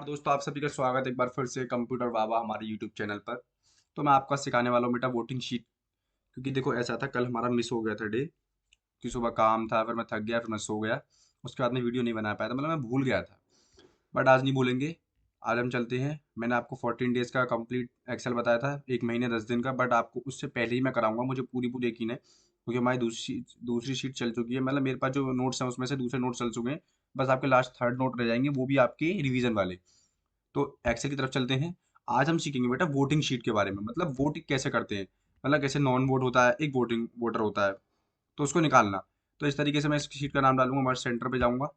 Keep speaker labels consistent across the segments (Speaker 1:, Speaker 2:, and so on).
Speaker 1: दोस्तों, आप सभी का स्वागत है एक बार फिर से कंप्यूटर बाबा हमारे यूट्यूब चैनल पर। तो मैं आपका सिखाने वाला हूँ बेटा वोटिंग शीट। क्योंकि देखो ऐसा था, कल हमारा मिस हो गया था डे कि सुबह काम था, फिर मैं थक गया, फिर मैं सो गया। उसके बाद मैं वीडियो नहीं बना पाया था, मतलब मैं भूल गया था। बट आज नहीं भूलेंगे। आज हम चलते हैं। मैंने आपको 14 डेज का कंप्लीट एक्सेल बताया था, 1 महीने 10 दिन का। बट आपको उससे पहले ही मैं कराऊंगा, मुझे पूरी पूरी यकीन है, क्योंकि हमारी दूसरी शीट चल चुकी है। मतलब मेरे पास जो नोट्स हैं उसमें से दूसरे नोट्स चल चुके हैं। बस आपके लास्ट थर्ड नोट रह जाएंगे, वो भी आपके रिवीजन वाले। तो एक्सेल की तरफ चलते हैं। आज हम सीखेंगे बेटा वोटिंग शीट के बारे में, मतलब वोटिंग कैसे करते हैं। मतलब कैसे नॉन वोट होता है, एक वोटिंग वोटर होता है, तो उसको निकालना। तो इस तरीके से मैं इस शीट का नाम डालूंगा, हमारे सेंटर पे जाऊंगा,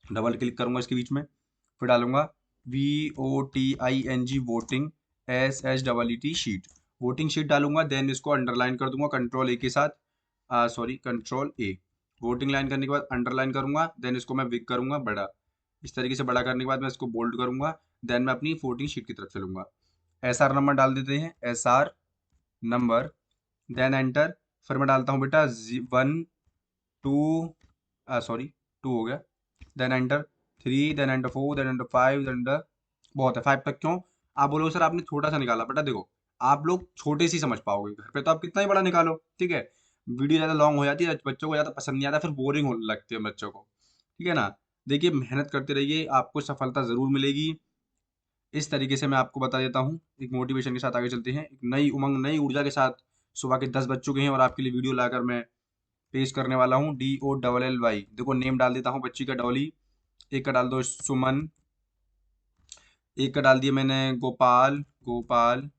Speaker 1: डबल क्लिक करूंगा इसके बीच में, फिर डालूंगा VOTING voting, SHEET sheet. Voting sheet डालूंगा, देन इसको अंडरलाइन कर दूंगा कंट्रोल ए के साथ, सॉरी कंट्रोल ए। वोटिंग लाइन करने के बाद अंडरलाइन करूंगा, देन इसको मैं बिग करूंगा बड़ा। इस तरीके से बड़ा करने के बाद मैं इसको बोल्ड करूंगा। देन मैं अपनी वोटिंग शीट की तरफ चलूंगा। SR नंबर डाल देते हैं, SR नंबर, देन एंटर। फिर मैं डालता हूँ बेटा 1 2, सॉरी 2 हो गया। Then enter 3, then enter 4, then enter 5, then enter, बहुत है 5 तक। क्यों? आप बोलोगे सर आपने छोटा सा निकाला। बेटा देखो, आप लोग छोटे से ही समझ पाओगे, घर पे तो आप कितना ही बड़ा निकालो, ठीक है। वीडियो ज़्यादा लॉन्ग हो जाती है, बच्चों को ज़्यादा पसंद नहीं आता, फिर बोरिंग होने लगती है बच्चों को, ठीक है ना। देखिए मेहनत करते रहिए, आपको सफलता ज़रूर मिलेगी। इस तरीके से मैं आपको बता देता हूँ, एक मोटिवेशन के साथ आगे चलते हैं, एक नई उमंग नई ऊर्जा के साथ। सुबह के 10 बज चुके हैं और आपके लिए वीडियो लाकर मैं पेश करने वाला हूँ। DOLLY, देखो नेम डाल देता हूँ बच्ची का, डॉली। एक का डाल दो सुमन, एक का डाल दिया मैंने गोपाल, गोपाल,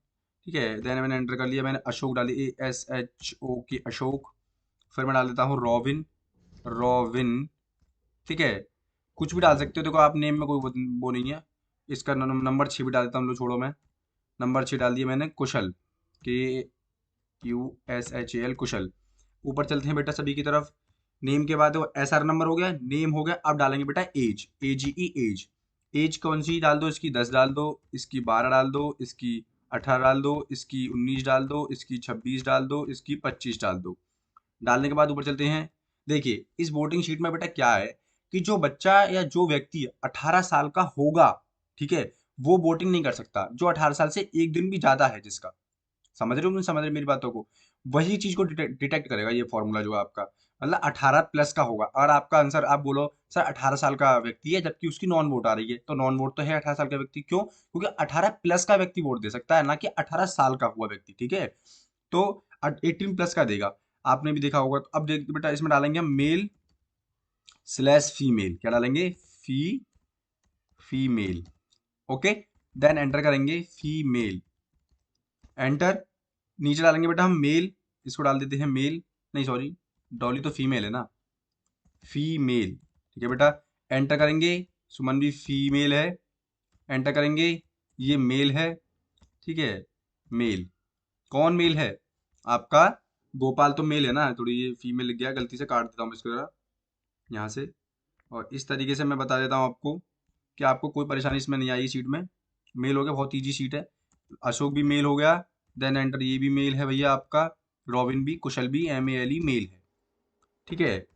Speaker 1: ठीक है। देन मैंने एंटर कर लिया, मैंने अशोक डाली, ASHOK अशोक। फिर मैं डाल देता हूँ रोविन, रोविन, ठीक है। कुछ भी डाल सकते हो, देखो आप नेम में कोई वो नहीं है। इसका नंबर 6 भी डाल देता हूँ, लो छोड़ो, मैं नंबर 6 डाल दिया मैंने कुशल, KUSHAL कुशल। ऊपर चलते हैं बेटा सभी की तरफ। नेम के बाद SR नंबर हो गया, नेम हो गया। अब डालेंगे बेटा एज, AGE एज। एज कौन सी डाल दो, इसकी 10 डाल दो, इसकी 12 डाल दो, इसकी 18 डाल दो, इसकी 19 डाल दो, इसकी 26 डाल दो, इसकी 25 डाल दो। डालने के बाद ऊपर चलते हैं। देखिए इस वोटिंग शीट में बेटा क्या है, कि जो बच्चा या जो व्यक्ति 18 साल का होगा, ठीक है, वो वोटिंग नहीं कर सकता। जो 18 साल से एक दिन भी ज्यादा है जिसका, समझ रहे हो नहीं समझ रहे मेरी बातों को, वही चीज को डिटेक्ट करेगा ये फॉर्मूला जो है आपका। मतलब 18 प्लस का होगा। और आपका आंसर आप बोलो सर 18 साल का व्यक्ति है, जबकि उसकी नॉन वोट आ रही है, तो नॉन वोट तो है 18 साल का व्यक्ति। क्यों? क्योंकि 18 प्लस का व्यक्ति वोट दे सकता है, ना कि 18 साल का हुआ व्यक्ति, ठीक है। तो 18 प्लस का देगा, आपने भी देखा होगा। तो अब देख बेटा, इसमें डालेंगे हम मेल स्लैश फीमेल। क्या डालेंगे? फी फीमेल, ओके। देन एंटर करेंगे फीमेल, एंटर। नीचे डालेंगे बेटा हम मेल, इसको डाल देते हैं मेल, नहीं सॉरी, डॉली तो फीमेल है ना, फीमेल, ठीक है बेटा। एंटर करेंगे, सुमन भी फीमेल है, एंटर करेंगे, ये मेल है, ठीक है। मेल, कौन मेल है? आपका गोपाल तो मेल है ना, थोड़ी ये फीमेल लिख गया, गलती से काट देता हूँ इसको जरा यहाँ से। और इस तरीके से मैं बता देता हूँ आपको कि आपको कोई परेशानी इसमें नहीं आई सीट में। मेल हो गया, बहुत ईजी सीट है। अशोक भी मेल हो गया, देन एंटर, ये भी मेल है भैया आपका। रॉबिन भी, कुशल भी, MALE मेल है, ठीक है।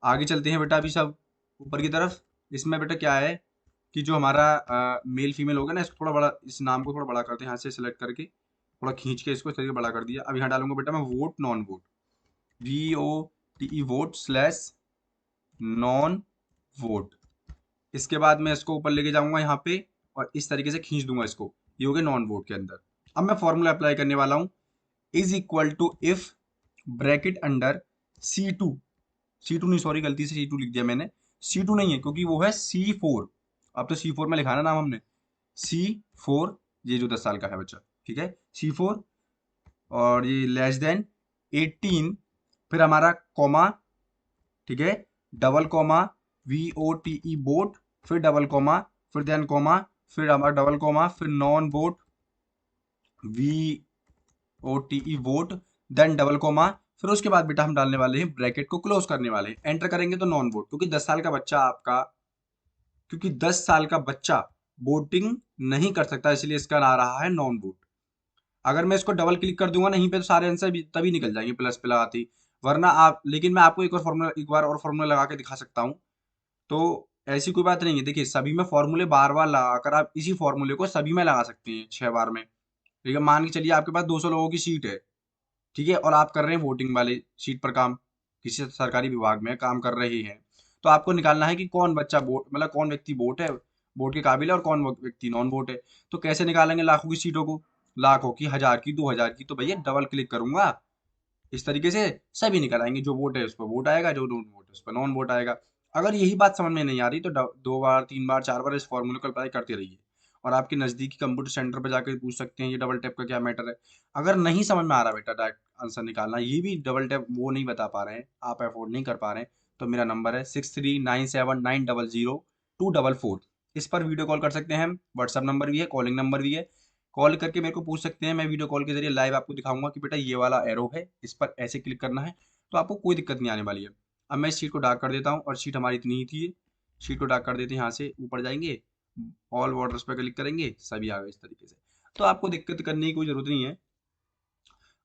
Speaker 1: आगे चलते हैं बेटा अभी सब ऊपर की तरफ। इसमें बेटा क्या है, कि जो हमारा मेल फीमेल होगा ना, इसको थोड़ा बड़ा, इस नाम को थोड़ा बड़ा करते हैं, यहाँ से सेलेक्ट करके थोड़ा खींच के इसको इस तरीके से बड़ा कर दिया। अब यहाँ डालूंगा बेटा मैं vote non vote, VOTE vote slash non vote. इसके बाद मैं इसको ऊपर लेके जाऊंगा यहाँ पे, और इस तरीके से खींच दूंगा इसको, ये हो गया नॉन वोट के अंदर। अब मैं फॉर्मूला अप्लाई करने वाला हूँ, is equal to if, bracket under C2, C2 नहीं सॉरी, गलती से C2 लिख दिया मैंने। C2 नहीं है, क्योंकि वो है C4। अब तो C4 में लिखा ना नाम हमने, C4, ये जो 10 साल का है बच्चा, ठीक है, C4। और ये लेस देन 18, फिर हमारा कॉमा, ठीक है, डबल कॉमा, VOTE वोट, फिर डबल कॉमा, फिर देन कॉमा, फिर हमारा डबल कॉमा, फिर non vote, VOTE vote, then double comma. फिर उसके बाद बेटा हम डालने वाले हैं ब्रैकेट को क्लोज करने वाले हैं। एंटर करेंगे तो नॉन वोट, क्योंकि 10 साल का बच्चा आपका, क्योंकि 10 साल का बच्चा वोटिंग नहीं कर सकता, इसलिए इसका आ रहा है नॉन वोट। अगर मैं इसको डबल क्लिक कर दूंगा नहीं पे, तो सारे आंसर भी तभी निकल जाएंगे प्लस पे लगाती, वरना आप, लेकिन मैं आपको एक बार और फॉर्मूला लगा के दिखा सकता हूँ। तो ऐसी कोई बात नहीं है। देखिए सभी में फॉर्मूले बार बार लगाकर आप इसी फॉर्मूले को सभी में लगा सकते हैं 6 बार में। ठीक है, मान के चलिए आपके पास 200 लोगों की सीट है, ठीक है, और आप कर रहे हैं वोटिंग वाले सीट पर काम, किसी सरकारी विभाग में काम कर रहे हैं, तो आपको निकालना है कि कौन बच्चा वोट, मतलब कौन व्यक्ति वोट है, वोट के काबिल है, और कौन व्यक्ति नॉन वोट है। तो कैसे निकालेंगे लाखों की सीटों को, लाखों की, 1000 की, 2000 की, तो भैया डबल क्लिक करूंगा, इस तरीके से सभी निकल आएंगे। जो वोट है उस पर वोट आएगा, जो नॉन वोट है उस पर नॉन वोट आएगा। अगर यही बात समझ में नहीं आ रही तो 2 बार 3 बार 4 बार इस फॉर्मूले को अप्लाई करते रहिए, और आपके नजदीकी कंप्यूटर सेंटर पर जाकर पूछ सकते हैं ये डबल टैप का क्या मैटर है। अगर नहीं समझ में आ रहा बेटा डायरेक्ट आंसर निकालना, ये भी डबल टैप वो नहीं बता पा रहे हैं, आप अफोर्ड नहीं कर पा रहे हैं, तो मेरा नंबर है 6397900244। इस पर वीडियो कॉल कर सकते हैं हम, व्हाट्सअप नंबर भी है, कॉलिंग नंबर भी है। कॉल करके मेरे को पूछ सकते हैं, मैं वीडियो कॉल के जरिए लाइव आपको दिखाऊंगा कि बेटा ये वाला एरो है, इस पर ऐसे क्लिक करना है, तो आपको कोई दिक्कत नहीं आने वाली है। अब मैं इस शीट को डार्क कर देता हूँ, और शीट हमारी इतनी ही थी, शीट को डार्क कर देते हैं, यहाँ से ऊपर जाएंगे, ऑल वाटर्स पर क्लिक करेंगे, सभी आ गए इस तरीके से। तो आपको दिक्कत करने की कोई ज़रूरत नहीं है,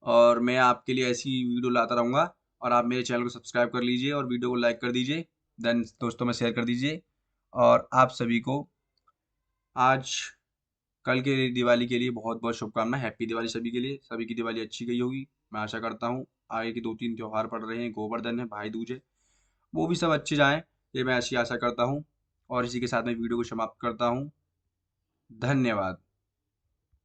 Speaker 1: और मैं आपके लिए ऐसी वीडियो लाता रहूँगा। और आप मेरे चैनल को सब्सक्राइब कर लीजिए और वीडियो को लाइक कर दीजिए, देन दोस्तों में शेयर कर दीजिए। और आप सभी को आज कल के दिवाली के लिए बहुत बहुत शुभकामनाएं, हैप्पी दिवाली सभी के लिए, सभी की दिवाली अच्छी गई होगी, मैं आशा करता हूँ। आगे के 2-3 त्योहार पड़ रहे हैं, गोवर्धन है, भाई दूज है, वो भी सब अच्छे जाएं, ये मैं ऐसी आशा करता हूँ। और इसी के साथ मैं वीडियो को समाप्त करता हूँ। धन्यवाद।